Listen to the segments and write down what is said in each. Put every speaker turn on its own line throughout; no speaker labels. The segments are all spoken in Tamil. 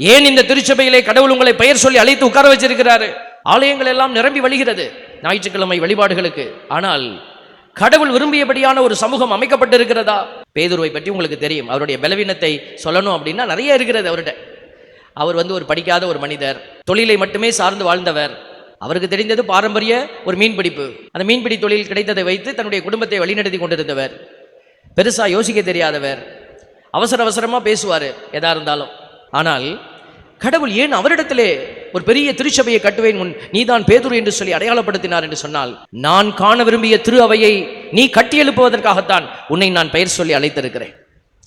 ஏன் இந்த திருச்சபையிலே கடவுள் உங்களை பெயர் சொல்லி அழைத்து உட்கார வச்சிருக்கிறாரு? ஆலயங்கள் எல்லாம் நிரம்பி வழிகிறது ஞாயிற்றுக்கிழமை வழிபாடுகளுக்கு. ஆனால் கடவுள் விரும்பியபடியான ஒரு சமூகம் அமைக்கப்பட்டிருக்கிறதா? பேதுருவை பற்றி உங்களுக்கு தெரியும். அவருடைய பலவீனத்தை சொல்லணும் அப்படின்னா நிறைய இருக்கிறது அவர்கிட்ட. அவர் ஒரு படிக்காத ஒரு மனிதர், தொழிலை மட்டுமே சார்ந்து வாழ்ந்தவர். அவருக்கு தெரிந்தது பாரம்பரிய ஒரு மீன்பிடிப்பு. அந்த மீன்பிடி தொழில் கிடைத்ததை வைத்து தன்னுடைய குடும்பத்தை வழிநடத்தி கொண்டிருந்தவர். பெருசா யோசிக்க தெரியாதவர், அவசர அவசரமா பேசுவார் எதா இருந்தாலும். ஆனால் கடவுள் ஏன் அவரிடத்திலே ஒரு பெரிய திருச்சபையை கட்டுவேன், நீதான் பேதுரு என்று சொல்லி அடையாளப்படுத்தினார் என்று சொன்னால், நான் காண விரும்பிய திரு அவையை நீ கட்டி எழுப்புவதற்காகத்தான் உன்னை நான் பெயர் சொல்லி அழைத்திருக்கிறேன்.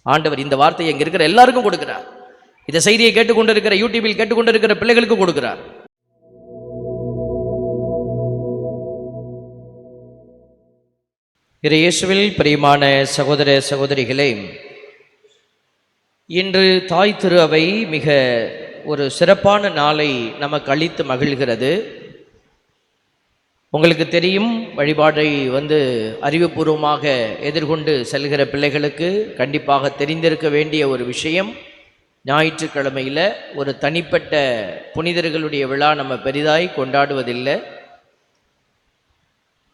ஆண்டவர் இந்த வார்த்தையை இங்க இருக்கிற எல்லாருக்கும் கொடுக்கிறார். இந்த செய்தியை கேட்டுக்கொண்டிருக்கிற, யூடியூபில் கேட்டுக்கொண்டிருக்கிற பிள்ளைகளுக்கு கொடுக்கிறார். இயேசுவில் பிரியமான சகோதர சகோதரிகளே, இன்று தாய் திரு அவை மிக ஒரு சிறப்பான நாளை நமக்கு அளித்து மகிழ்கிறது. உங்களுக்கு தெரியும், வழிபாடை அறிவுபூர்வமாக எதிர்கொண்டு செல்கிற பிள்ளைகளுக்கு கண்டிப்பாக தெரிந்திருக்க வேண்டிய ஒரு விஷயம், ஞாயிற்றுக்கிழமையில் ஒரு தனிப்பட்ட புனிதர்களுடைய விழா நம்ம பெரிதாய் கொண்டாடுவதில்லை.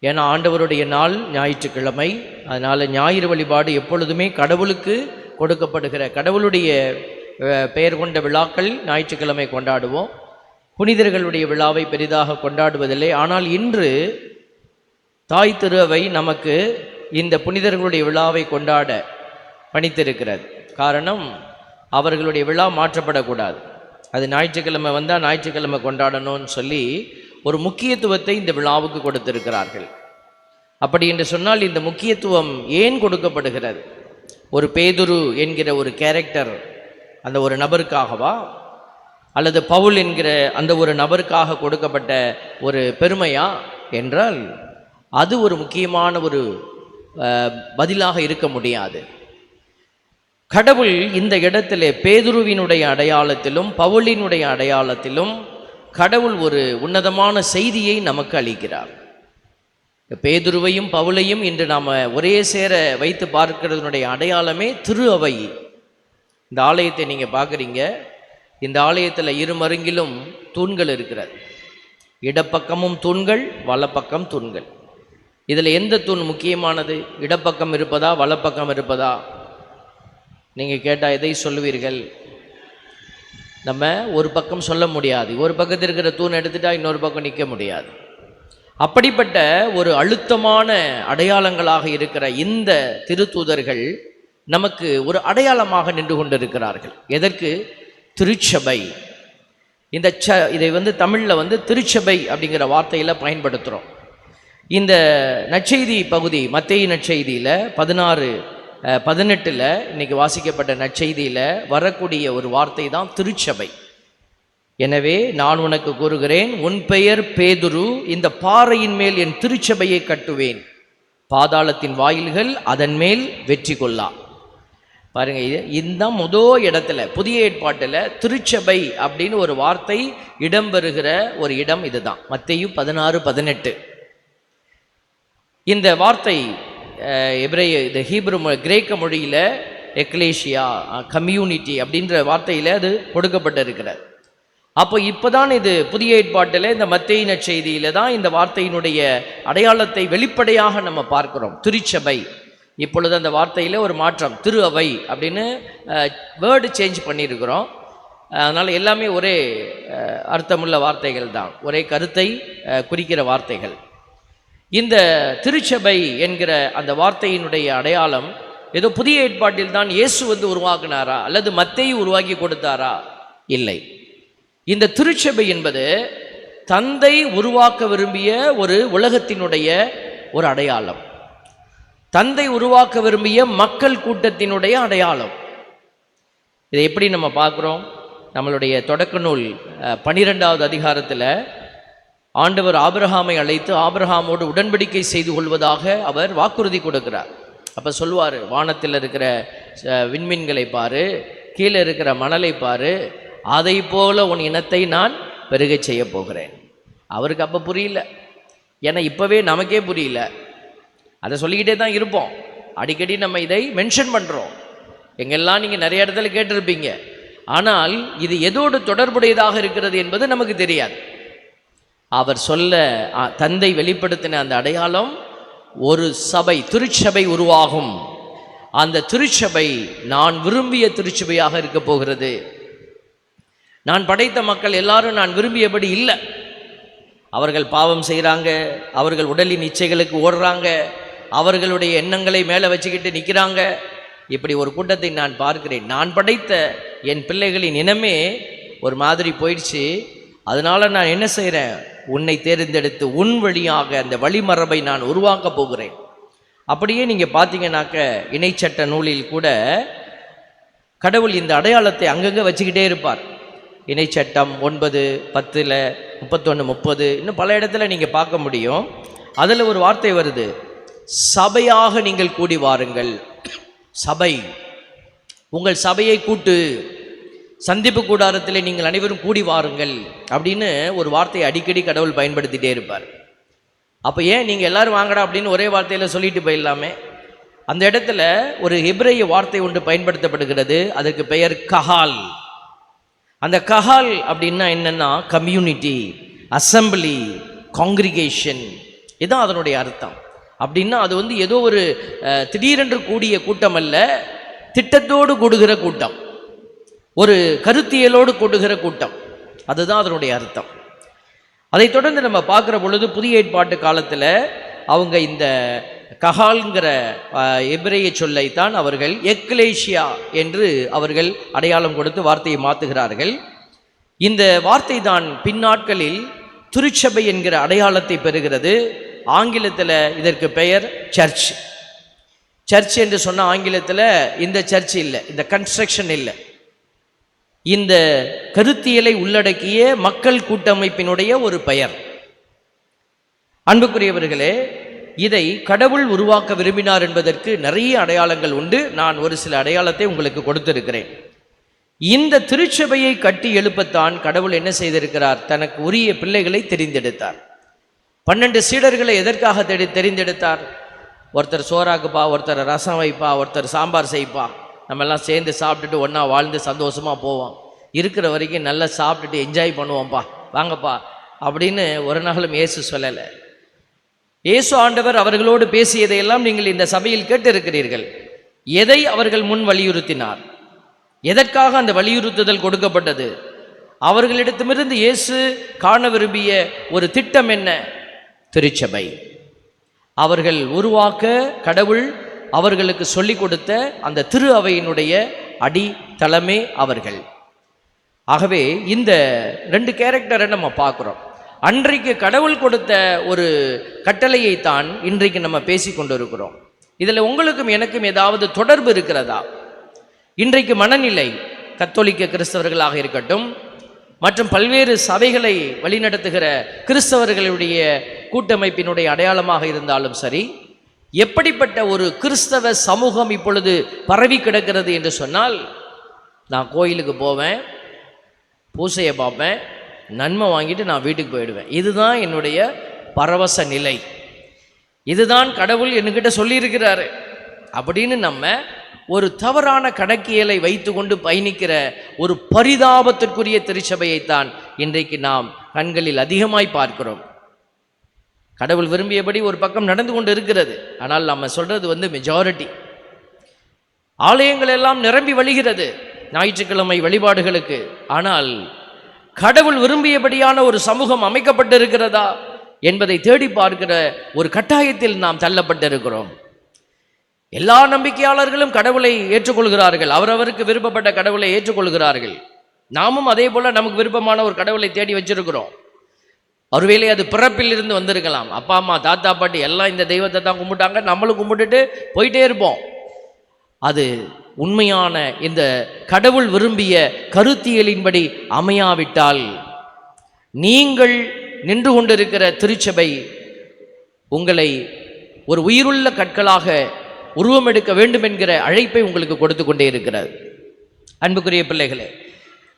ஏன்னா ஆண்டவருடைய நாள் ஞாயிற்றுக்கிழமை. அதனால் ஞாயிறு வழிபாடு எப்பொழுதுமே கடவுளுக்கு கொடுக்கப்படுகிற, கடவுளுடைய பெயர் கொண்ட விழாக்கள் ஞாயிற்றுக்கிழமை கொண்டாடுவோம். புனிதர்களுடைய விழாவை பெரிதாக கொண்டாடுவதில்லை. ஆனால் இன்று தாய் திரு அவை நமக்கு இந்த புனிதர்களுடைய விழாவை கொண்டாட பணித்திருக்கிறது. காரணம், அவர்களுடைய விழா மாற்றப்படக்கூடாது. அது ஞாயிற்றுக்கிழமை வந்தால் ஞாயிற்றுக்கிழமை கொண்டாடணும்னு சொல்லி ஒரு முக்கியத்துவத்தை இந்த விழாவுக்கு கொடுத்திருக்கிறார்கள். அப்படி என்று சொன்னால் இந்த முக்கியத்துவம் ஏன் கொடுக்கப்படுகிறது? ஒரு பேதுரு என்கிற ஒரு கேரக்டர் அந்த ஒரு நபருக்காகவா, அல்லது பவுல் என்கிற அந்த ஒரு நபருக்காக கொடுக்கப்பட்ட ஒரு பெருமையா என்றால் அது ஒரு முக்கியமான ஒரு பதிலாக இருக்க முடியாது. கடவுள் இந்த இடத்திலே பேதுருவினுடைய அடையாளத்திலும் பவுலினுடைய அடையாளத்திலும் கடவுள் ஒரு உன்னதமான செய்தியை நமக்கு அளிக்கிறார். பேதுருவையும் பவுலையும் இன்று நாம் ஒரே சேர வைத்து பார்க்கிறதுனுடைய அடையாளமே திரு அவை. இந்த ஆலயத்தை நீங்கள் பார்க்குறீங்க. இந்த ஆலயத்தில் இருமருங்கிலும் தூண்கள் இருக்கிறது. இடப்பக்கமும் தூண்கள், வலப்பக்கம் தூண்கள். இதில் எந்த தூண் முக்கியமானது? இடப்பக்கம் இருப்பதா வலப்பக்கம் இருப்பதா? நீங்கள் கேட்டால் எதை சொல்லுவீர்கள்? நம்ம ஒரு பக்கம் சொல்ல முடியாது. ஒரு பக்கத்தில் இருக்கிற தூண் எடுத்துட்டா இன்னொரு பக்கம் நிற்க முடியாது. அப்படிப்பட்ட ஒரு அழுத்தமான அடையாளங்களாக இருக்கிற இந்த திருத்தூதர்கள் நமக்கு ஒரு அடையாளமாக நின்று கொண்டிருக்கிறார்கள். எதற்கு? திருச்சபை. இதை தமிழில் திருச்சபை அப்படிங்கிற வார்த்தையில் பயன்படுத்துகிறோம். இந்த நற்செய்தி பகுதி, மத்தேயு நற்செய்தியில் 16:18 இன்னைக்கு வாசிக்கப்பட்ட நற்செய்தியில் வரக்கூடிய ஒரு வார்த்தை தான் திருச்சபை. எனவே நான் உனக்கு கூறுகிறேன், உன் பெயர் பேதுரு, இந்த பாறையின் மேல் என் திருச்சபையை கட்டுவேன், பாதாளத்தின் வாயில்கள் அதன் மேல் வெற்றி கொள்ளா. பாருங்க, இந்த முதல் இடத்துல புதிய ஏற்பாட்டில் திருச்சபை அப்படின்னு ஒரு வார்த்தை இடம்பெறுகிற ஒரு இடம் இதுதான். மத்தேயு 16:18. இந்த வார்த்தை இந்த ஹீப்ரு கிரேக்க மொழியில் எக்லேஷியா, கம்யூனிட்டி அப்படின்ற வார்த்தையில் அது கொடுக்கப்பட்டிருக்கிறது. அப்போ இப்போதான் இது புதிய ஏற்பாட்டில் இந்த மத்தேயு நற்செய்தியில் தான் இந்த வார்த்தையினுடைய அடையாளத்தை வெளிப்படையாக நம்ம பார்க்கிறோம். திருச்சபை. இப்பொழுது அந்த வார்த்தையில் ஒரு மாற்றம், திரு அவை அப்படின்னு வேர்டு சேஞ்ச் பண்ணியிருக்கிறோம். அதனால் எல்லாமே ஒரே அர்த்தமுள்ள வார்த்தைகள் தான், ஒரே கருத்தை குறிக்கிற வார்த்தைகள். இந்த திருச்சபை என்கிற அந்த வார்த்தையினுடைய அடையாளம் ஏதோ புதிய ஏற்பாட்டில் தான் இயேசு உருவாக்குனாரா அல்லது மத்தேயு உருவாக்கி கொடுத்தாரா? இல்லை. இந்த திருச்சபை என்பது தந்தை உருவாக்க விரும்பிய ஒரு உலகத்தினுடைய ஒரு அடையாளம், தந்தை உருவாக்க விரும்பிய மக்கள் கூட்டத்தினுடைய அடையாளம். இதை எப்படி நம்ம பார்க்குறோம்? நம்மளுடைய தொடக்க நூல் 12வது அதிகாரத்தில் ஆண்டவர் ஆபிரகாமை அழைத்து ஆபிரகாமோடு உடன்படிக்கை செய்து கொள்வதாக அவர் வாக்குறுதி கொடுக்கிறார். அப்போ சொல்லுவார், வானத்தில் இருக்கிற விண்மீன்களை பாரு, கீழே இருக்கிற மணலை பாரு, அதை போல உன் இனத்தை நான் பெருகச் செய்ய போகிறேன். அவருக்கு அப்போ புரியல, ஏன்னா இப்போவே நமக்கே புரியல. அதை சொல்லிக்கிட்டே தான் இருப்போம். அடிக்கடி நம்ம இதை மென்ஷன் பண்ணுறோம். எங்கெல்லாம் நீங்கள் நிறைய இடத்துல கேட்டிருப்பீங்க, ஆனால் இது எதோடு தொடர்புடையதாக இருக்கிறது என்பது நமக்கு தெரியாது. அவர் சொல்ல தந்தை வெளிப்படுத்தின அந்த அடையாளம், ஒரு சபை, திருச்சபை உருவாகும். அந்த திருச்சபை நான் விரும்பிய திருச்சபையாக இருக்க போகிறது. நான் படைத்த மக்கள் எல்லாரும் நான் விரும்பியபடி இல்லை. அவர்கள் பாவம் செய்கிறாங்க, அவர்கள் உடலின் இச்சைகளுக்கு ஓடுறாங்க, அவர்களுடைய எண்ணங்களை மேலே வச்சுக்கிட்டு நிற்கிறாங்க. இப்படி ஒரு கூட்டத்தை நான் பார்க்கிறேன். நான் படைத்த என் பிள்ளைகளின் இனமே ஒரு மாதிரி போயிடுச்சு. அதனால நான் என்ன செய்கிறேன், உன்னை தேர்ந்தெடுத்து உன் வழியாக அந்த வழிமரபை நான் உருவாக்க போகிறேன். அப்படியே நீங்கள் பார்த்தீங்கன்னாக்க இணைச்சட்ட நூலில் கூட கடவுள் இந்த அடையாளத்தை அங்கங்கே வச்சுக்கிட்டே இருப்பார். இணைச்சட்டம் 9, 10, 31, 30 இன்னும் பல இடத்துல நீங்கள் பார்க்க முடியும். அதில் ஒரு வார்த்தை வருது, சபையாக நீங்கள் கூடி வாருங்கள். சபை, உங்கள் சபையை கூட்டு, சந்திப்பு கூடாரத்தில் நீங்கள் அனைவரும் கூடி வாருங்கள் அப்படின்னு ஒரு வார்த்தையை அடிக்கடி கடவுள் பயன்படுத்திகிட்டே இருப்பார். அப்போ ஏன் நீங்கள் எல்லாரும் வாங்கடா அப்படின்னு ஒரே வார்த்தையில் சொல்லிட்டு போயிடலாமே? அந்த இடத்துல ஒரு எபிரேய வார்த்தை ஒன்று பயன்படுத்தப்படுகிறது. அதற்கு பெயர் கஹால். அந்த கஹால் அப்படின்னா என்னன்னா கம்யூனிட்டி, அசம்பிளி, காங்கிரிகேஷன், இதுதான் அதனுடைய அர்த்தம். அப்படின்னா அது ஏதோ ஒரு திடீரென்று கூடிய கூட்டம் அல்ல, திட்டத்தோடு கூடுகிற கூட்டம், ஒரு கருத்தியலோடு கூடுகிற கூட்டம், அதுதான் அதனுடைய அர்த்தம். அதை தொடர்ந்து நம்ம பார்க்குற பொழுது புதிய ஏற்பாட்டு காலத்தில் அவங்க இந்த கஹால்ங்கிற எபிரேய சொல்லைத்தான் அவர்கள் எக்லேஷியா என்று அவர்கள் அடையாளம் கொடுத்து வார்த்தையை மாற்றுகிறார்கள். இந்த வார்த்தை தான் பின்னாட்களில் திருச்சபை என்கிற அடையாளத்தை பெறுகிறது. ஆங்கிலத்தில் இதற்கு பெயர் சர்ச். சர்ச் என்று சொன்ன ஆங்கிலத்தில் இந்த சர்ச் இல்லை, இந்த கன்ஸ்ட்ரக்ஷன் இல்லை, இந்த கருத்தியலை உள்ளடக்கிய மக்கள் கூட்டமைப்பினுடைய ஒரு பெயர். அன்புக்குரியவர்களே, இதை கடவுள் உருவாக்க விரும்பினார் என்பதற்கு நிறைய அடையாளங்கள் உண்டு. நான் ஒரு சில அடையாளத்தை உங்களுக்கு கொடுத்திருக்கிறேன். இந்த திருச்சபையை கட்டி எழுப்பத்தான் கடவுள் என்ன செய்திருக்கிறார், தனக்கு உரிய பிள்ளைகளை தெரிந்தெடுத்தார். 12 சீடர்களை எதற்காக தெரிந்தெடுத்தார்? ஒருத்தர் சோறாக்குப்பா, ஒருத்தர் ரசம் வைப்பா, ஒருத்தர் சாம்பார் செய்ப்பா, நம்ம எல்லாம் சேர்ந்து சாப்பிட்டுட்டு ஒன்றா வாழ்ந்து சந்தோஷமாக போவோம், இருக்கிற வரைக்கும் நல்லா சாப்பிட்டுட்டு என்ஜாய் பண்ணுவோம்ப்பா, வாங்கப்பா அப்படின்னு ஒரு நாளும் இயேசு சொல்லலை. இயேசு ஆண்டவர் அவர்களோடு பேசியதையெல்லாம் நீங்கள் இந்த சபையில் கேட்டிருக்கிறீர்கள். எதை அவர்கள் முன் வலியுறுத்தினார், எதற்காக அந்த வலியுறுத்துதல் கொடுக்கப்பட்டது, அவர்களிடத்திலிருந்து இயேசு காண விரும்பிய ஒரு திட்டம் என்ன? திருச்சபை. அவர்கள் உருவாக்க கடவுள் அவர்களுக்கு சொல்லிக் கொடுத்த அந்த திரு அவையினுடைய அடித்தளமே அவர்கள். ஆகவே இந்த 2 கேரக்டரை நம்ம பார்க்குறோம். அன்றைக்கு கடவுள் கொடுத்த ஒரு கட்டளையை தான் இன்றைக்கு நம்ம பேசி கொண்டு இருக்கிறோம். இதில் உங்களுக்கும் எனக்கும் ஏதாவது தொடர்பு இருக்கிறதா? இன்றைக்கு மனநிலை கத்தோலிக்க கிறிஸ்தவர்களாக இருக்கட்டும், மற்றும் பல்வேறு சபைகளை வழிநடத்துகிற கிறிஸ்தவர்களுடைய கூட்டமைப்பினுடைய அடையாளமாக இருந்தாலும் சரி, எப்படிப்பட்ட ஒரு கிறிஸ்தவ சமூகம் இப்பொழுது பரவி கிடக்கிறது என்று சொன்னால், நான் கோயிலுக்கு போவேன், பூசையை பார்ப்பேன், நன்மை வாங்கிட்டு நான் வீட்டுக்கு போயிடுவேன், இதுதான் என்னுடைய பரவச நிலை, இதுதான் கடவுள் என்கிட்ட சொல்லியிருக்கிறாரு அப்படின்னு நம்ம ஒரு தவறான கணக்கியலை வைத்து கொண்டு பயணிக்கிற ஒரு பரிதாபத்திற்குரிய திருச்சபையைத்தான் இன்றைக்கு நாம் கண்களில் அதிகமாய் பார்க்கிறோம். கடவுள் விரும்பியபடி ஒரு பக்கம் நடந்து கொண்டு இருக்கிறது. ஆனால் நம்ம சொல்றது மெஜாரிட்டி. ஆலயங்கள் எல்லாம் நிரம்பி வழிகிறது ஞாயிற்றுக்கிழமை வழிபாடுகளுக்கு. ஆனால் கடவுள் விரும்பியபடியான ஒரு சமூகம் அமைக்கப்பட்டிருக்கிறதா என்பதை தேடி பார்க்கிற ஒரு கட்டாயத்தில் நாம் தள்ளப்பட்டிருக்கிறோம். எல்லா நம்பிக்கையாளர்களும் கடவுளை ஏற்றுக்கொள்கிறார்கள், அவரவருக்கு விருப்பப்பட்ட கடவுளை ஏற்றுக்கொள்கிறார்கள். நாமும் அதே போல நமக்கு விருப்பமான ஒரு கடவுளை தேடி வச்சிருக்கிறோம். ஒருவேளை அது பிறப்பில் இருந்து வந்திருக்கலாம். அப்பா அம்மா தாத்தா பாட்டி எல்லாம் இந்த தெய்வத்தை தான் கும்பிட்டாங்க, நம்மளும் கும்பிட்டுட்டு போயிட்டே இருப்போம். அது உண்மையான இந்த கடவுள் விரும்பிய கருத்தியலின்படி அமையாவிட்டால், நீங்கள் நின்று கொண்டிருக்கிற திருச்சபை உங்களை ஒரு உயிருள்ள கற்களாக உருவமெடுக்க வேண்டும் என்கிற அழைப்பை உங்களுக்கு கொடுத்து கொண்டே இருக்கிறது. அன்புக்குரிய பிள்ளைகளே,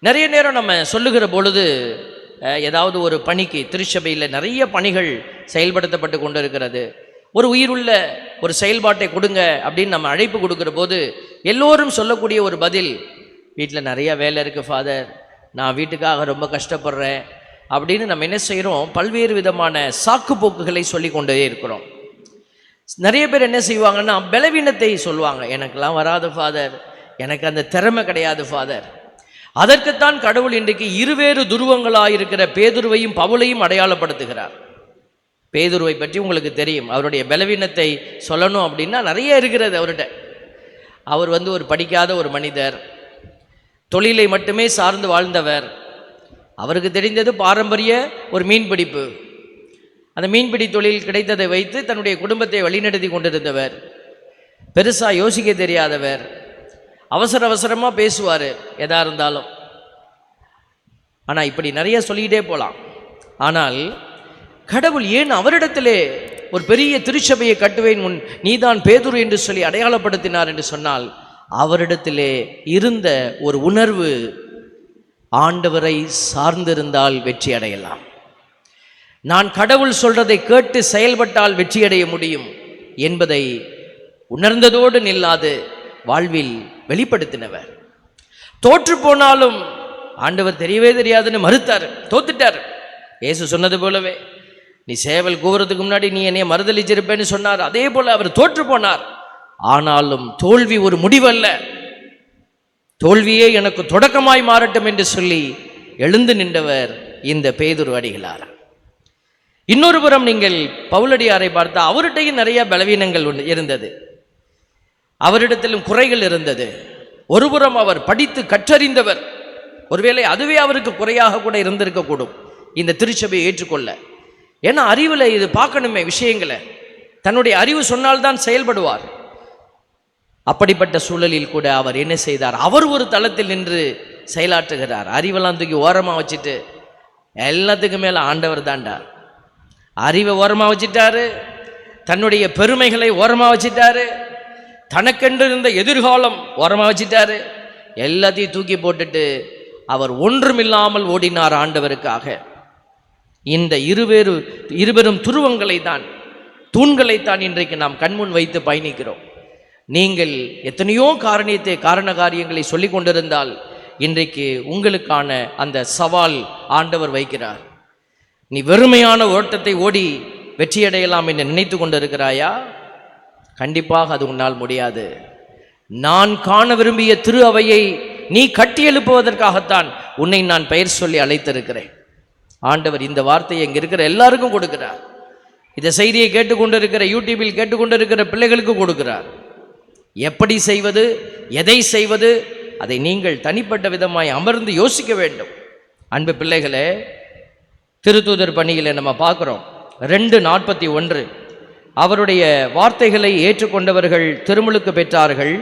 நிறைய நேரம் நம்ம சொல்லுகிற பொழுது ஏதாவது ஒரு பணிக்கு, திருச்சபையில் நிறைய பணிகள் செயல்படுத்தப்பட்டு கொண்டு இருக்கிறது, ஒரு உயிருள்ள ஒரு செயல்பாட்டை கொடுங்க அப்படின்னு நம்ம அழைப்பு கொடுக்கிற போது எல்லோரும் சொல்லக்கூடிய ஒரு பதில், வீட்டில் நிறைய வேலை இருக்குது ஃபாதர், நான் வீட்டுக்காக ரொம்ப கஷ்டப்படுறேன் அப்படின்னு நம்ம என்ன செய்கிறோம், பல்வேறு விதமான சாக்கு போக்குகளை சொல்லி கொண்டே இருக்கிறோம். நிறைய பேர் என்ன செய்வாங்கன்னா பலவீனத்தை சொல்லுவாங்க. எனக்கெல்லாம் வராது ஃபாதர், எனக்கு அந்த திறமை கிடையாது ஃபாதர். அதற்குத்தான் கடவுள் இன்றைக்கு இருவேறு துருவங்களாக இருக்கிற பேதுருவையும் பவுலையும் அடையாளப்படுத்துகிறார். பேதுருவை பற்றி உங்களுக்கு தெரியும், அவருடைய பலவீனத்தை சொல்லணும் அப்படின்னா நிறைய இருக்கிறது அவர்கிட்ட. அவர் ஒரு படிக்காத ஒரு மனிதர், தொழிலை மட்டுமே சார்ந்து வாழ்ந்தவர். அவருக்கு தெரிந்தது பாரம்பரிய ஒரு மீன்பிடிப்பு. அந்த மீன்பிடி தொழில் கிடைத்ததை வைத்து தன்னுடைய குடும்பத்தை வழிநடத்தி கொண்டிருந்தவர். பெருசாக யோசிக்க தெரியாதவர், அவசர அவசரமாக பேசுவார் எதா இருந்தாலும். ஆனால் இப்படி நிறைய சொல்லிக்கிட்டே போகலாம். ஆனால் கடவுள் ஏன் அவரிடத்திலே ஒரு பெரிய திருச்சபையை கட்டுவேன் முன் நீதான் பேதுரு என்று சொல்லி அடையாளப்படுத்தினார் என்று சொன்னால், அவரிடத்திலே இருந்த ஒரு உணர்வு, ஆண்டவரை சார்ந்திருந்தால் வெற்றி அடையலாம், நான் கடவுள் சொல்றதை கேட்டு செயல்பட்டால் வெற்றியடைய முடியும் என்பதை உணர்ந்ததோடு நில்லாது வாழ்வில் வெளிப்படுத்தினவர். தோற்று போனாலும் ஆண்டவர் தெரியவே தெரியாதுன்னு மறுத்தார், தோத்துட்டார். இயேசு சொன்னது போலவே, நீ சேவல் கூவுறதுக்கு முன்னாடி நீ என்னைய மறுதளிச்சிருப்பேன்னு சொன்னார். அதே போல அவர் தோற்று போனார். ஆனாலும் தோல்வி ஒரு முடிவல்ல, தோல்வியே எனக்கு தொடக்கமாய் மாறட்டும் என்று சொல்லி எழுந்து நின்றவர் இந்த பேதுரு அடிகளார். இன்னொரு புறம் நீங்கள் பவுலடியாரை பார்த்தா அவர்கிட்டையும் நிறைய பலவீனங்கள் இருந்தது, அவரிடத்திலும் குறைகள் இருந்தது. ஒருபுறம் அவர் படித்து கற்றறிந்தவர், ஒருவேளை அதுவே அவருக்கு குறையாக கூட இருந்திருக்கக்கூடும் இந்த திருச்சபையை ஏற்றுக்கொள்ள. ஏன்னா அறிவில் இது பார்க்கணுமே விஷயங்களை, தன்னுடைய அறிவு சொன்னால்தான் செயல்படுவார். அப்படிப்பட்ட சூழலில் கூட அவர் என்ன செய்தார், அவர் ஒரு தளத்தில் நின்று செயலாற்றுகிறார். அறிவெல்லாம் தூக்கி ஓரமாக வச்சுட்டு எல்லாத்துக்கும் மேலே ஆண்டவர் தாண்டா, அறிவை ஓரமாக வச்சிட்டாரு, தன்னுடைய பெருமைகளை ஓரமாக வச்சிட்டாரு, தனக்கென்று இருந்த எதிர்காலம் ஓரமாக வச்சிட்டாரு. எல்லாத்தையும் தூக்கி போட்டுட்டு அவர் ஒன்றுமில்லாமல் ஓடினார் ஆண்டவருக்காக. இந்த இருவரும் துருவங்களை தான், தூண்களைத்தான் இன்றைக்கு நாம் கண்முன் வைத்து பயணிக்கிறோம். நீங்கள் எத்தனையோ காரண காரியங்களை சொல்லி கொண்டிருந்தால் இன்றைக்கு உங்களுக்கான அந்த சவால் ஆண்டவர் வைக்கிறார். நீ வெறுமையான ஓட்டத்தை ஓடி வெற்றியடையலாம் என்று நினைத்து கொண்டிருக்கிறாயா? கண்டிப்பாக அது உன்னால் முடியாது. நான் காண விரும்பிய திரு அவையை நீ கட்டி எழுப்புவதற்காகத்தான் உன்னை நான் பெயர் சொல்லி அழைத்திருக்கிறேன். ஆண்டவர் இந்த வார்த்தையை இங்கே இருக்கிற எல்லாருக்கும் கொடுக்கிறார். இந்த செய்தியை கேட்டுக்கொண்டிருக்கிற, யூடியூபில் கேட்டுக்கொண்டிருக்கிற பிள்ளைகளுக்கு கொடுக்கிறார். எப்படி செய்வது, எதை செய்வது, அதை நீங்கள் தனிப்பட்ட விதமாய் அமர்ந்து யோசிக்க வேண்டும். அன்பு பிள்ளைகளே, திருத்தூதர் பணியில் நம்ம பார்க்குறோம் 2:41, அவருடைய வார்த்தைகளை ஏற்றுக்கொண்டவர்கள் திருமுழுக்கு பெற்றார்கள்.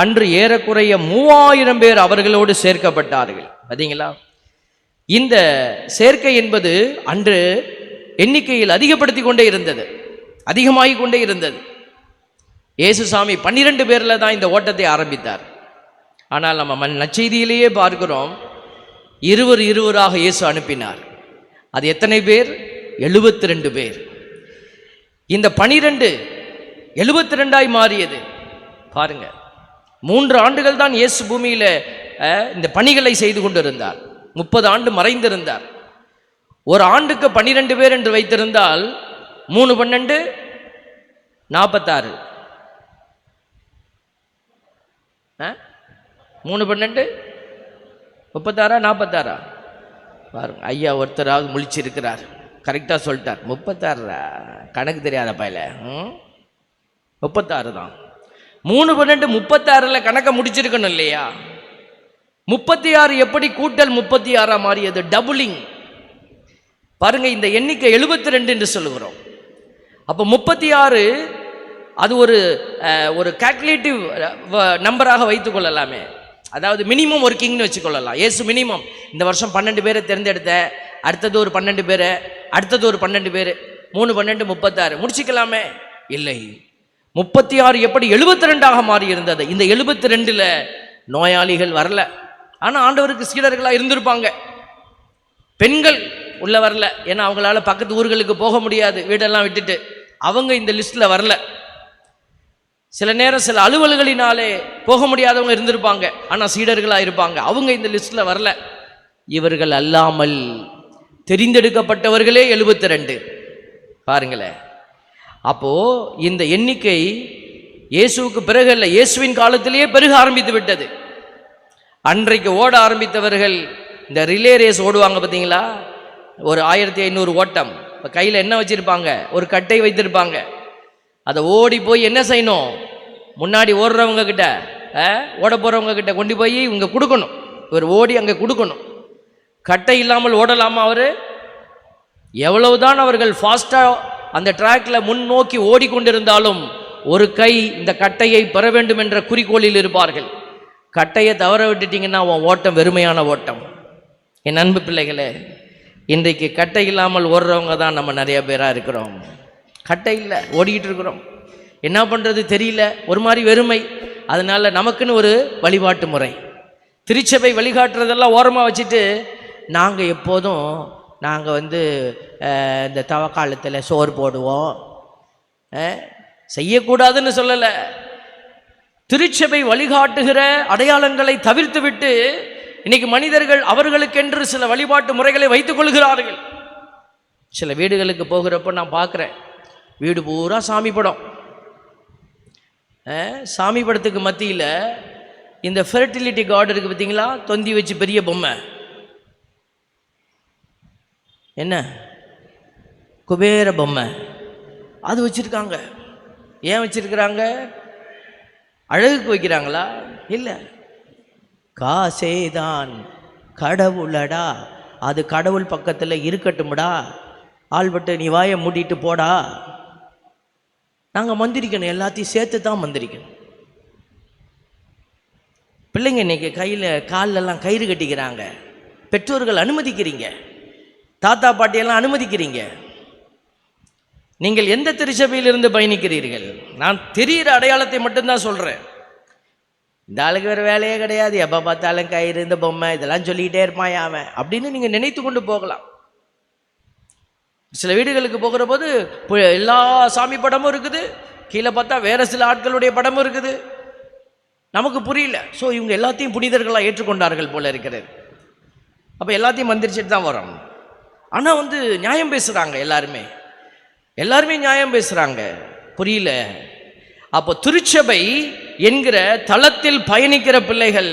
அன்று ஏறக்குறைய 3000 பேர் அவர்களோடு சேர்க்கப்பட்டார்கள். பார்த்தீங்களா? இந்த சேர்க்கை என்பது அன்று எண்ணிக்கையில் அதிகப்படுத்தி கொண்டே இருந்தது, அதிகமாகிக் கொண்டே இருந்தது. இயேசுசாமி 12 பேரில் தான் இந்த ஓட்டத்தை ஆரம்பித்தார். ஆனால் நம்ம நற்செய்தியிலேயே பார்க்கிறோம், இருவராக இயேசு அனுப்பினார். அது எத்தனை பேர்? 72 பேர். இந்த 12 72ஆய் மாறியது. பாருங்க, 3 ஆண்டுகள் தான் இயேசு பூமியில இந்த பணிகளை செய்து கொண்டிருந்தார். 30 ஆண்டு மறைந்திருந்தார். ஒரு ஆண்டுக்கு 12 பேர் என்று வைத்திருந்தால் 3 12 46, 3 12 36 46. பாருங்க, ஐயா ஒருத்தராவது முழிச்சிருக்கிறார், கரெக்டாக சொல்லிட்டார். 36 கணக்கு தெரியாத பையில 36 தான். 3 12 36 கணக்கை முடிச்சிருக்கணும் இல்லையா? 36 எப்படி கூட்டல் 36 மாறியது? டபுளிங். பாருங்க, இந்த எண்ணிக்கை 72 என்று சொல்லுகிறோம். அப்போ 36 அது ஒரு கால்குலேட்டிவ் நம்பராக வைத்துக் கொள்ளலாமே. அதாவது மினிமம் ஒர்க்கிங்னு வச்சுக்கொள்ளலாம். இயேசு மினிமம் இந்த வருஷம் 12 பேரை தேர்ந்தெடுத்த, அடுத்தது ஒரு 12 பேரை, அடுத்தது ஒரு 12 பேர், 3 12 36 முடிச்சுக்கலாமே. இல்லை, 36 எப்படி 72ஆக மாறி இருந்தது. இந்த 72ல் நோயாளிகள் வரல, ஆனால் ஆண்டவருக்கு சீடர்களாக இருந்திருப்பாங்க. பெண்கள் உள்ள வரல, ஏன்னா அவங்களால பக்கத்து ஊர்களுக்கு போக முடியாது, வீடெல்லாம் விட்டுட்டு. அவங்க இந்த லிஸ்ட்டில் வரல. சில நேரம் சில அலுவல்களினாலே போக முடியாதவங்க இருந்திருப்பாங்க, ஆனால் சீடர்களாக இருப்பாங்க. அவங்க இந்த லிஸ்ட்டில் வரல. இவர்கள் அல்லாமல் தெரிந்தெடுக்கப்பட்டவர்களே 72. பாருங்களேன். அப்போ இந்த எண்ணிக்கை இயேசுவுக்கு பிறகு அல்ல, இயேசுவின் காலத்திலேயே பெருக ஆரம்பித்து விட்டது. அன்றைக்கு ஓட ஆரம்பித்தவர்கள் இந்த ரிலே ரேஸ் ஓடுவாங்க பார்த்தீங்களா, ஒரு 1500 ஓட்டம். இப்போ கையில் என்ன வச்சுருப்பாங்க, ஒரு கட்டை வைத்திருப்பாங்க. அதை ஓடி போய் என்ன செய்யணும், முன்னாடி ஓடுறவங்க கிட்ட, ஓட போகிறவங்க கிட்ட கொண்டு போய் இவங்க கொடுக்கணும். இவர் ஓடி அங்கே கொடுக்கணும். கட்டை இல்லாமல் ஓடலாமா அவர்? எவ்வளவுதான் அவர்கள் ஃபாஸ்ட்டாக அந்த ட்ராக்ல முன்னோக்கி ஓடிக்கொண்டிருந்தாலும் ஒரு கை இந்த கட்டையை பெற வேண்டும் என்ற குறிக்கோளில் இருப்பார்கள். கட்டையை தவற விட்டுட்டீங்கன்னா அவன் ஓட்டம் வெறுமையான ஓட்டம். என் அன்பு பிள்ளைகளே, இன்றைக்கு கட்டை இல்லாமல் ஓடுறவங்க தான் நம்ம நிறைய பேராக இருக்கிறோம். கட்டை இல்லை, ஓடிக்கிட்டு இருக்கிறோம். என்ன பண்ணுறது தெரியல, ஒரு மாதிரி வெறுமை. அதனால் நமக்குன்னு ஒரு வழிபாட்டு முறை, திருச்சபை வழிகாட்டுறதெல்லாம் ஓரமாக வச்சுட்டு நாங்கள் எப்போதும் இந்த தவக்காலத்தில் சோறு போடுவோம். செய்யக்கூடாதுன்னு சொல்லலை, திருச்சபை வழிகாட்டுகிற அடையாளங்களை தவிர்த்து விட்டு இன்னைக்கு மனிதர்கள் அவர்களுக்கென்று சில வழிபாட்டு முறைகளை வைத்துக் கொள்கிறார்கள். சில வீடுகளுக்கு போகிறப்ப நான் பார்க்குறேன், வீடு பூரா சாமி படம். சாமி படத்துக்கு மத்தியில் இந்த ஃபெர்டிலிட்டி கார்டு இருக்குது பார்த்தீங்களா, தொந்தி வச்சு பெரிய பொம்மை, என்ன குபேர பொம்மை, அது வச்சுருக்காங்க. ஏன் வச்சுருக்கிறாங்க? அழகுக்கு வைக்கிறாங்களா? இல்லை, காசேதான் கடவுளடா, அது கடவுள் பக்கத்தில் இருக்கட்டும்டா, ஆள்பட்டு நீ வாயை மூடிட்டு போடா. நாங்கள் மந்திரிக்கணும், எல்லாத்தையும் சேர்த்து தான் மந்திரிக்கணும். பிள்ளைங்க இன்னைக்கு கையில் காலெல்லாம் கயிறு கட்டிக்கிறாங்க. பெற்றோர்கள் அனுமதிக்கிறீங்க, தாத்தா பாட்டியெல்லாம் அனுமதிக்கிறீங்க. நீங்கள் எந்த திருச்சபையிலிருந்து பயணிக்கிறீர்கள்? நான் தெரிகிற அடையாளத்தை மட்டும்தான் சொல்கிறேன். இந்த ஆளுக்கு வேறு வேலையே கிடையாது, எப்போ பார்த்தாலும் கயிறு இந்த பொம்மை இதெல்லாம் சொல்லிக்கிட்டே இருப்பான் அவன் அப்படின்னு நீங்கள் நினைத்து கொண்டு போகலாம். சில வீடுகளுக்கு போகிற போது எல்லா சாமி படமும் இருக்குது, கீழே பார்த்தா வேறு சில ஆட்களுடைய படமும் இருக்குது. நமக்கு புரியல. ஸோ இவங்க எல்லாத்தையும் புனிதர்களாக ஏற்றுக்கொண்டார்கள் போல இருக்கிறது. அப்போ எல்லாத்தையும் மந்திரிச்சிட்டு தான் வரோம். ஆனால் நியாயம் பேசுகிறாங்க, எல்லாருமே நியாயம் பேசுகிறாங்க. புரியல. அப்போ திருச்சபை என்கிற தளத்தில் பயணிக்கிற பிள்ளைகள்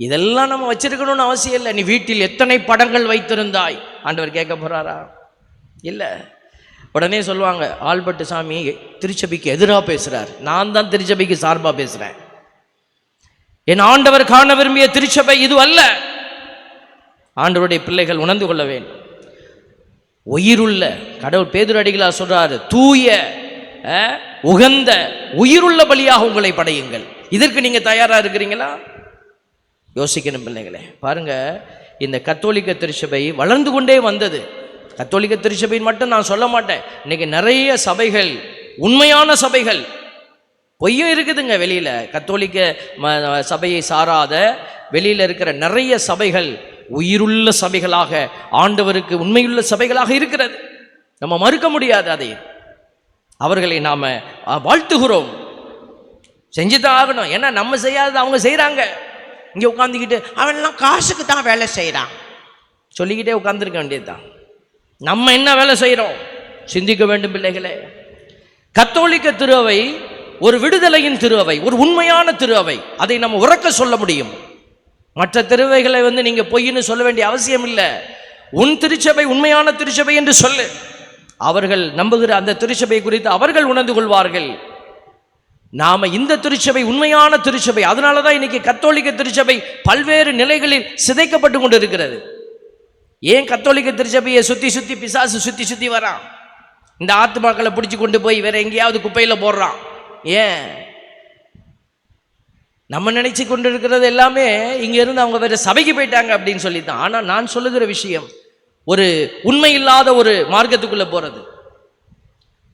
இதெல்லாம் நம்ம வச்சிருக்கணும்னு அவசியம் இல்லை. நீ வீட்டில் எத்தனை படங்கள் வைத்திருந்தாய் ஆண்டவர் கேட்க போகிறாரா? இல்லை. உடனே சொல்லுவாங்க, ஆல்பர்ட் சாமி திருச்சபைக்கு எதிராக பேசுகிறார். நான் தான் திருச்சபைக்கு சார்பாக பேசுகிறேன். என் ஆண்டவர் காண விரும்பிய திருச்சபை இது அல்ல. ஆண்டவருடைய பிள்ளைகள் உணர்ந்து கொள்ள வேண்டும். உயிருள்ள கடவுள் பேதுரு அடிகளார் சொல்றாரு, தூய உகந்த உயிருள்ள பலியாக உங்களை படையுங்கள். இதற்கு நீங்க தயாரா இருக்கிறீங்களா? யோசிக்கணும் பிள்ளைகளே. பாருங்க, இந்த கத்தோலிக்க திருச்சபை வளர்ந்து கொண்டே வந்தது. கத்தோலிக்க திருச்சபைன்னு மட்டும் நான் சொல்ல மாட்டேன். இன்னைக்கு நிறைய சபைகள், உண்மையான சபைகள், பொய்யும் இருக்குதுங்க வெளியில. கத்தோலிக்க சபையை சாராத வெளியில இருக்கிற நிறைய சபைகள் உயிருள்ள சபைகளாக, ஆண்டவருக்கு உண்மையுள்ள சபைகளாக இருக்கிறது. நம்ம மறுக்க முடியாது. அதை அவர்களை நாம வாழ்த்துகிறோம், செஞ்சுதான் ஆகணும். ஏன்னா நம்ம செய்யாதது அவங்க செய்யறாங்க. இங்க உட்காந்துக்கிட்டு அவன்லாம் காசுக்கு தான் வேலை செய்யறான் சொல்லிக்கிட்டே உட்கார்ந்துருக்க வேண்டியதுதான். நம்ம என்ன வேலை செய்யறோம் சிந்திக்க வேண்டும் பிள்ளைகளே. கத்தோலிக்க திருஅவை ஒரு விடுதலையின் திருஅவை, ஒரு உண்மையான திருஅவை. அதை நம்ம உறக்க சொல்ல முடியும். மற்ற திருவைகளை நீங்க பொய்ன்னு சொல்ல வேண்டிய அவசியம் இல்லை. உன் திருச்சபை உண்மையான திருச்சபை என்று சொல்லு. அவர்கள் நம்புகிற அந்த திருச்சபை குறித்து அவர்கள் உணர்ந்து கொள்வார்கள். நாம இந்த திருச்சபை உண்மையான திருச்சபை. அதனாலதான் இன்னைக்கு கத்தோலிக்க திருச்சபை பல்வேறு நிலைகளில் சிதைக்கப்பட்டு கொண்டு இருக்கிறது. ஏன் கத்தோலிக்க திருச்சபையை சுத்தி சுத்தி பிசாசு சுத்தி சுத்தி வரான்? இந்த ஆத்துமாக்களை பிடிச்சு கொண்டு போய் வேற எங்கேயாவது குப்பையில போடுறான். ஏன்? நம்ம நினைச்சு கொண்டு இருக்கிறது எல்லாமே இங்க இருந்து அவங்க வேற சபைக்கு போயிட்டாங்க அப்படின்னு சொல்லித்தான். ஆனா நான் சொல்லுகிற விஷயம், ஒரு உண்மை இல்லாத ஒரு மார்க்கத்துக்குள்ள போறது,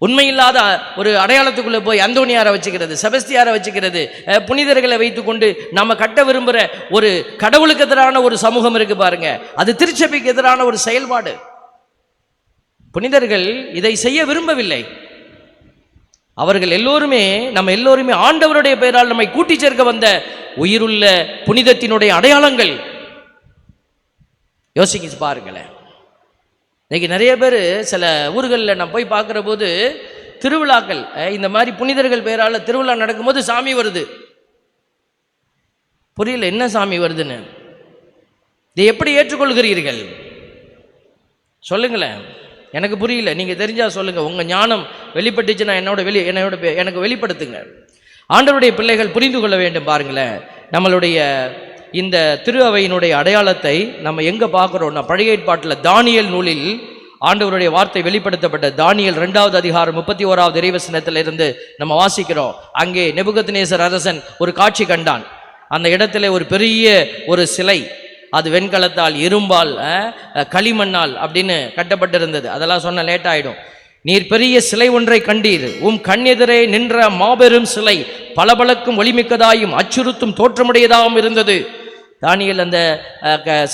உண்மை இல்லாத ஒரு அடையாளத்துக்குள்ள போய் அந்தோனியாரை வச்சுக்கிறது, செபஸ்தியாரை வச்சுக்கிறது, புனிதர்களை வைத்துக்கொண்டு நம்ம கட்ட விரும்புகிற ஒரு கடவுளுக்கு எதிரான ஒரு சமூகம் இருக்கு பாருங்க. அது திருச்சபைக்கு எதிரான ஒரு செயல்பாடு. புனிதர்கள் இதை செய்ய விரும்பவில்லை. அவர்கள் எல்லோருமே நம்ம எல்லோருமே ஆண்டவருடைய பெயரால் நம்மை கூட்டி சேர்க்க வந்த உயிருள்ள புனிதத்தினுடைய அடையாளங்கள். யோசிச்சு பாருங்களேன். இன்னைக்கு நிறைய பேர் சில ஊர்களில் நான் போய் பார்க்குற போது திருவிழாக்கள், இந்த மாதிரி புனிதர்கள் பெயரால் திருவிழா நடக்கும்போது சாமி வருது. புரியல என்ன சாமி வருதுன்னு. இதை எப்படி ஏற்றுக்கொள்கிறீர்கள் சொல்லுங்களேன், எனக்கு புரியல. நீங்கள் தெரிஞ்சா சொல்லுங்கள், உங்கள் ஞானம் வெளிப்பட்டுச்சுன்னா எனக்கு வெளிப்படுத்துங்க. ஆண்டவருடைய பிள்ளைகள் புரிந்து கொள்ள வேண்டும். பாருங்களேன், நம்மளுடைய இந்த திரு அவையினுடைய அடையாளத்தை நம்ம எங்கே பார்க்குறோம்னா, பழைய ஏற்பாட்டில் தானியேல் நூலில் ஆண்டவருடைய வார்த்தை வெளிப்படுத்தப்பட்ட தானியேல் 2வது அதிகாரம் 31வது இறைவசனத்திலிருந்து நம்ம வாசிக்கிறோம். அங்கே நேபுகத்நேசர் அரசன் ஒரு காட்சி கண்டான். அந்த இடத்துல ஒரு பெரிய ஒரு சிலை, அது வெண்கலத்தால், இரும்பால், களிமண்ணால் அப்படின்னு கட்டப்பட்டிருந்தது. அதெல்லாம் சொன்ன லேட் ஆகிடும். நீர் பெரிய சிலை ஒன்றை கண்டீர், கண்ணெதிரே நின்ற மாபெரும் சிலை பளபளக்கும் ஒளிமிக்கதாயும் அச்சுறுத்தும் தோற்றமுடையதாகவும் இருந்தது. தானியேல் அந்த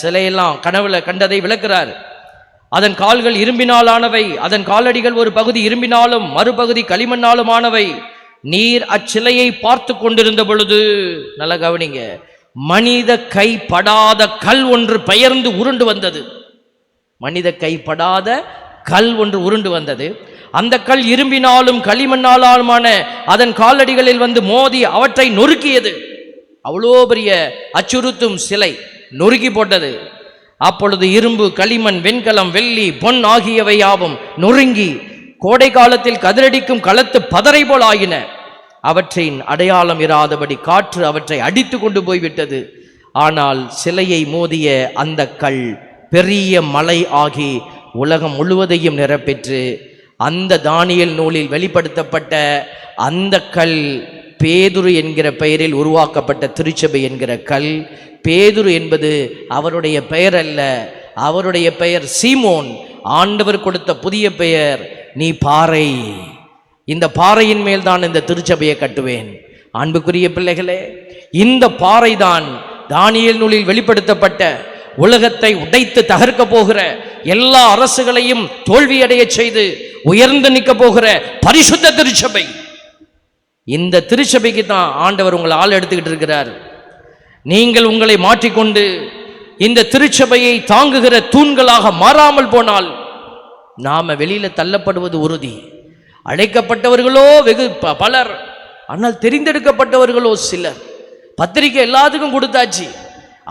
சிலையெல்லாம் கனவுல கண்டதை விளக்குறார். அதன் கால்கள் இரும்பினால் ஆனவை, அதன் காலடிகள் ஒரு பகுதி இரும்பினாலும் மறுபகுதி களிமண்ணாலும் ஆனவை. நீர் அச்சிலையை பார்த்து கொண்டிருந்த பொழுது, நல்ல கவனிங்க, மனித கைப்படாத கல் ஒன்று பெயர்ந்து உருண்டு வந்தது. மனித கைப்படாத கல் ஒன்று உருண்டு வந்தது. அந்த கல் இரும்பினாலும் களிமண்ணாலுமான அதன் காலடிகளில் வந்து மோதி அவற்றை நொறுக்கியது. அவ்வளோ பெரிய அச்சுறுத்தும் சிலை நொறுக்கி போட்டது. அப்பொழுது இரும்பு, களிமண், வெண்கலம், வெள்ளி, பொன் ஆகியவை யாவும் நொறுங்கி கோடை காலத்தில் கதிரடிக்கும் களத்து பதரை போல் ஆகின. அவற்றின் அடையாளம் இராதபடி காற்று அவற்றை அடித்து கொண்டு போய்விட்டது. ஆனால் சிலையை மோதிய அந்த கல் பெரிய மலை ஆகி உலகம் முழுவதையும் நிரப்பெற்று, அந்த தானியேல் நூலில் வெளிப்படுத்தப்பட்ட அந்த கல் பேதுரு என்கிற பெயரில் உருவாக்கப்பட்ட திருச்சபை என்கிற கல். பேதுரு என்பது அவருடைய பெயர் அல்ல, அவருடைய பெயர் சீமோன். ஆண்டவர் கொடுத்த புதிய பெயர், நீ பாறை, இந்த பாறையின் மேல் தான் இந்த திருச்சபையை கட்டுவேன். அன்புக்குரிய பிள்ளைகளே, இந்த பாறை தான் தானியேல் நூலில் வெளிப்படுத்தப்பட்ட உலகத்தை உடைத்து தகர்க்க போகிற, எல்லா அரசுகளையும் தோல்வியடைய செய்து உயர்ந்து நிற்க போகிற பரிசுத்த திருச்சபை. இந்த திருச்சபைக்கு தான் ஆண்டவர் உங்களை ஆள் எடுத்துக்கிட்டு இருக்கிறார். நீங்கள் உங்களை மாற்றிக்கொண்டு இந்த திருச்சபையை தாங்குகிற தூண்களாக மாறாமல் போனால் நாம வெளியில தள்ளப்படுவது உறுதி. அழைக்கப்பட்டவர்களோ வெகு பலர், ஆனால் தெரிந்தெடுக்கப்பட்டவர்களோ சிலர். பத்திரிக்கை எல்லாத்துக்கும் கொடுத்தாச்சு,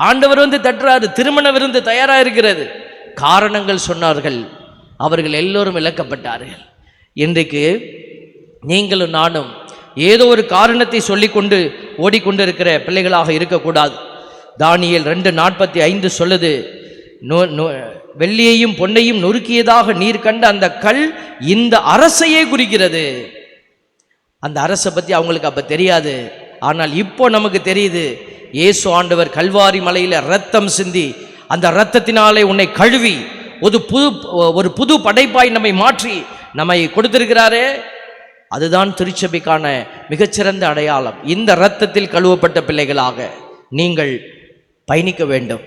ஆண்டவர் வந்து தட்டுறாரு, திருமண விருந்து தயாராக இருக்கிறது. காரணங்கள் சொன்னார்கள், அவர்கள் எல்லோரும் இழக்கப்பட்டார்கள். இன்றைக்கு நீங்களும் நானும் ஏதோ ஒரு காரணத்தை சொல்லிக்கொண்டு ஓடிக்கொண்டிருக்கிற பிள்ளைகளாக இருக்கக்கூடாது. தானியேல் 2:45 சொல்லுது, வெள்ளியையும் பொன்னையும் நொறுக்கியதாக நீர் கண்ட அந்த கல் இந்த அரசையே குறிக்கிறது. அந்த அரசை பற்றி அவங்களுக்கு அப்போ தெரியாது, ஆனால் இப்போ நமக்கு தெரியுது. இயேசு ஆண்டவர் கல்வாரி மலையில் ரத்தம் சிந்தி, அந்த இரத்தத்தினாலே உன்னை கழுவி ஒரு புது படைப்பாய் நம்மை மாற்றி நம்மை கொடுத்திருக்கிறாரே, அதுதான் திருச்சபைக்கான மிகச்சிறந்த அடையாளம். இந்த இரத்தத்தில் கழுவப்பட்ட பிள்ளைகளாக நீங்கள் பயணிக்க வேண்டும்.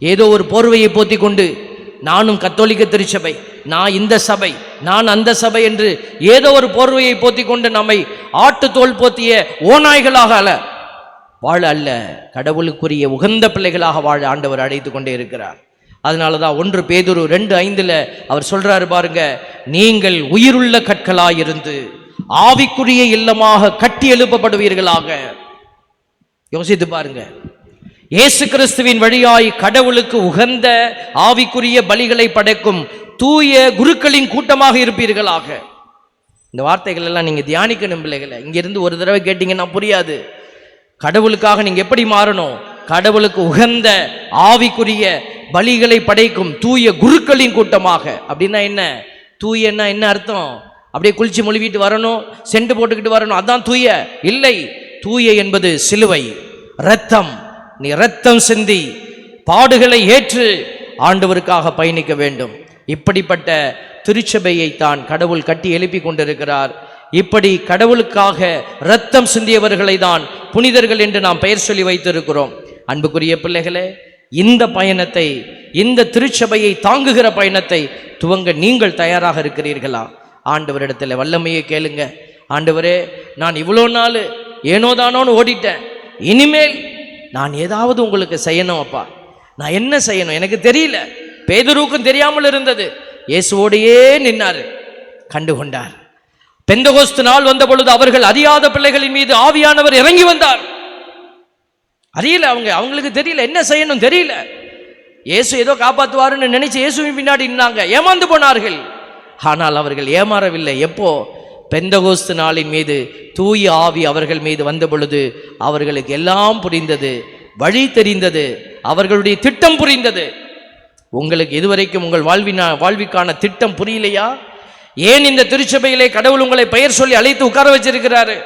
ஏதோ ஒரு போர்வையை போத்தி கொண்டு நானும் கத்தோலிக்க திருச்சபை, நான் இந்த சபை, நான் அந்த சபை என்று ஏதோ ஒரு போர்வையை போத்தி கொண்டு நம்மை ஆட்டு தோல் போத்திய ஓநாய்களாக வாழ அல்ல, கடவுளுக்குரிய உகந்த பிள்ளைகளாக வாழ ஆண்டவர் அழைத்து கொண்டே இருக்கிறார். அதனால தான் 1 பேதுரு 2:5 அவர் சொல்றாரு பாருங்க, நீங்கள் உயிருள்ள கற்களாயிருந்து ஆவிக்குரிய இல்லமாக கட்டி எழுப்பப்படுவீர்களாக. யோசித்து பாருங்க, இயேசு கிறிஸ்துவின் வழியாய் கடவுளுக்கு உகந்த ஆவிக்குரிய பலிகளை படைக்கும் தூய குருக்களின் கூட்டமாக இருப்பீர்களாக. இந்த வார்த்தைகள் எல்லாம் நீங்க தியானிக்கணும் பிள்ளைகளை. இங்கிருந்து ஒரு தடவை கேட்டீங்கன்னா புரியாது. கடவுளுக்காக நீங்க எப்படி மாறணும்? கடவுளுக்கு உகந்த ஆவிக்குரிய பலிகளை படைக்கும் தூய குருக்களின் கூட்டமாக. அப்படின்னா என்ன? தூயன்னா என்ன அர்த்தம்? அப்படியே குளிச்சு மொழிவிட்டு வரணும், செண்டு போட்டுக்கிட்டு வரணும், அதான் தூய இல்லை. தூய என்பது சிலுவை, இரத்தம். நீ இரத்தம் சிந்தி பாடுகளை ஏற்று ஆண்டவருக்காக பயணிக்க வேண்டும். இப்படிப்பட்ட திருச்சபையை தான் கடவுள் கட்டி எழுப்பி கொண்டிருக்கிறார். இப்படி கடவுளுக்காக இரத்தம் சிந்தியவர்களை தான் புனிதர்கள் என்று நாம் பெயர் சொல்லி வைத்திருக்கிறோம். அன்புக்குரிய பிள்ளைகளே, இந்த பயணத்தை, இந்த திருச்சபையை தாங்குகிற பயணத்தை துவங்க நீங்கள் தயாராக இருக்கிறீர்களா? ஆண்டவரிடத்தில் வல்லமையை கேளுங்க. ஆண்டவரே, நான் இவ்வளோ நாள் ஏனோதானோன்னு ஓடிட்டேன், இனிமேல் நான் ஏதாவது உங்களுக்கு செய்யணும் அப்பா. நான் என்ன செய்யணும் எனக்கு தெரியல. பேதுருவுக்கும் தெரியாமல் இருந்தது. இயேசுவோடையே நின்னாரு, கண்டுகொண்டார். பெந்தகோஸ்து நாள் வந்த பொழுது அவர்கள் அறியாத பிள்ளைகளின் மீது ஆவியானவர் இறங்கி வந்தார். அறியல, அவங்களுக்கு தெரியல, என்ன செய்யணும் தெரியல. இயேசு ஏதோ காப்பாற்றுவாருன்னு நினைச்சு இயேசுவின் பின்னாடி நின்னாங்க, ஏமாந்து போனார்கள். ஆனால் அவர்கள் ஏமாறவில்லை. எப்போ? பெந்தகோஸ்து நாளின் மீது தூய ஆவி அவர்கள் மீது வந்த பொழுது அவர்களுக்கு எல்லாம் புரிந்தது, வழி தெரிந்தது, அவர்களுடைய திட்டம் புரிந்தது. உங்களுக்கு இதுவரைக்கும் உங்கள் வாழ்விற்கான திட்டம் புரியலையா? ஏன் இந்த திருச்சபையிலே கடவுள் உங்களை பெயர் சொல்லி அழைத்து உட்கார வச்சிருக்கிறாரு?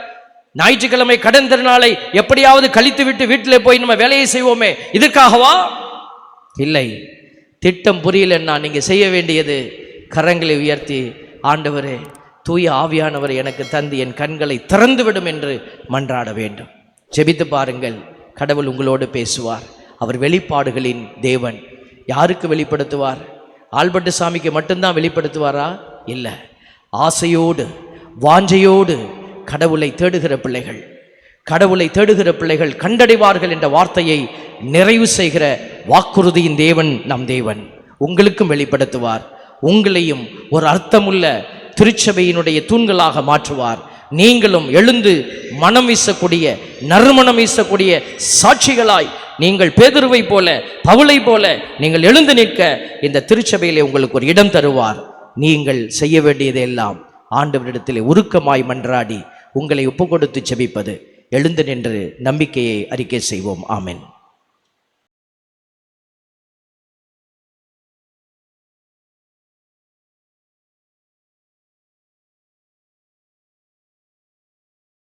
ஞாயிற்றுக்கிழமை கடன் திருநாளை எப்படியாவது கழித்து விட்டு வீட்டிலே போய் நம்ம வேலையை செய்வோமே, இதற்காகவா? இல்லை. திட்டம் புரியலன்னா நீங்க செய்ய வேண்டியது கரங்களை உயர்த்தி, ஆண்டவரே, தூய ஆவியானவர் எனக்கு தந்து என் கண்களை திறந்து விடும் என்று மன்றாட வேண்டும். ஜெபித்து பாருங்கள், கடவுள் உங்களோடு பேசுவார். அவர் வெளிப்பாடுகளின் தேவன். யாருக்கு வெளிப்படுத்துவார்? ஆல்பர்ட் சாமிக்கு மட்டும்தான் வெளிப்படுத்துவாரா? இல்லை. ஆசையோடு வாஞ்சையோடு கடவுளை தேடுகிற பிள்ளைகள், கடவுளை தேடுகிற பிள்ளைகள் கண்டடைவார்கள் என்ற வார்த்தையை நிறைவு செய்கிற வாக்குறுதியின் தேவன் நம் தேவன். உங்களுக்கும் வெளிப்படுத்துவார். உங்களையும் ஒரு அர்த்தமுள்ள திருச்சபையினுடைய தூண்களாக மாற்றுவார். நீங்களும் எழுந்து மனம் வீசக்கூடிய, நறுமணம் வீசக்கூடிய சாட்சிகளாய் நீங்கள் பேதுருவை போல, பவுலை போல நீங்கள் எழுந்து நிற்க இந்த திருச்சபையிலே உங்களுக்கு ஒரு இடம் தருவார். நீங்கள் செய்ய வேண்டியதெல்லாம் ஆண்டவரிடத்திலே உருக்கமாய் மன்றாடி உங்களை ஒப்புக்கொடுத்து செபிப்பது. எழுந்து நின்று நம்பிக்கையை அறிக்கை செய்வோம். ஆமென்.